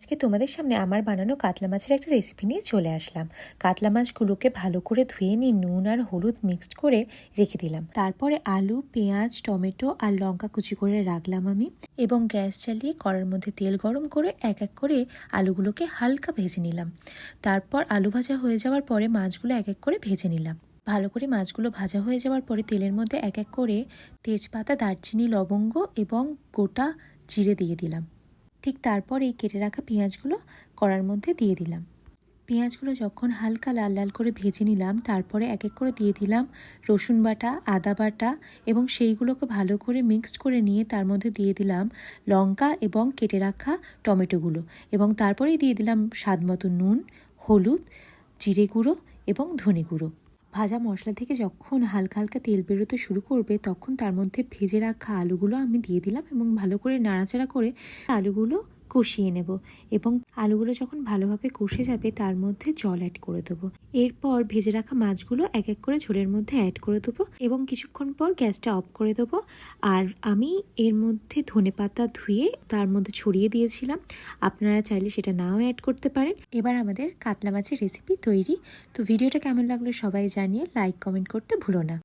আজকে তোমাদের সামনে আমার বানানো কাতলা মাছের একটা রেসিপি নিয়ে চলে আসলাম। কাতলা মাছগুলোকে ভালো করে ধুয়ে নিয়ে নুন আর হলুদ মিক্সড করে রেখে দিলাম। তারপরে আলু, পেঁয়াজ, টমেটো আর লঙ্কা কুচি করে রাখলাম আমি, এবং গ্যাস চালিয়ে কড়ার মধ্যে তেল গরম করে এক এক করে আলুগুলোকে হালকা ভেজে নিলাম। তারপর আলু ভাজা হয়ে যাওয়ার পরে মাছগুলো এক এক করে ভেজে নিলাম। ভালো করে মাছগুলো ভাজা হয়ে যাওয়ার পরে তেলের মধ্যে এক এক করে তেজপাতা, দারচিনি, লবঙ্গ এবং গোটা জিরে দিয়ে দিলাম। ঠিক তারপর এই কেটে রাখা পেঁয়াজগুলো কড়ার মধ্যে দিয়ে দিলাম। পেঁয়াজগুলো যখন হালকা লাল লাল করে ভেজে নিলাম, তারপরে এক এক করে দিয়ে দিলাম রসুন বাটা, আদা বাটা, এবং সেইগুলোকে ভালো করে মিক্সড করে নিয়ে তার মধ্যে দিয়ে দিলাম লঙ্কা এবং কেটে রাখা টমেটোগুলো, এবং তারপরেই দিয়ে দিলাম স্বাদ মতো নুন, হলুদ, জিরে গুঁড়ো এবং ধনে গুঁড়ো। ভাজা মশলা থেকে যখন হালকা হালকা তেল বেরোতে শুরু করবে, তখন তার মধ্যে ভেজে রাখা আলুগুলো আমি দিয়ে দিলাম এবং ভালো করে নাড়াচাড়া করে আলুগুলো কষিয়ে নেব। এবং আলুগুলো যখন ভালোভাবে কষে যাবে, তার মধ্যে জল অ্যাড করে দেবো। এরপর ভেজে রাখা মাছগুলো এক এক করে ঝোলের মধ্যে অ্যাড করে দেবো এবং কিছুক্ষণ পর গ্যাসটা অফ করে দেবো। আর আমি এর মধ্যে ধনেপাতা ধুয়ে তার মধ্যে ছড়িয়ে দিয়েছিলাম, আপনারা চাইলে সেটা নাও অ্যাড করতে পারেন। এবার আমাদের কাতলা মাছের রেসিপি তৈরি। তো ভিডিওটা কেমন লাগলো সবাই জানিয়ে লাইক কমেন্ট করতে ভুলো না।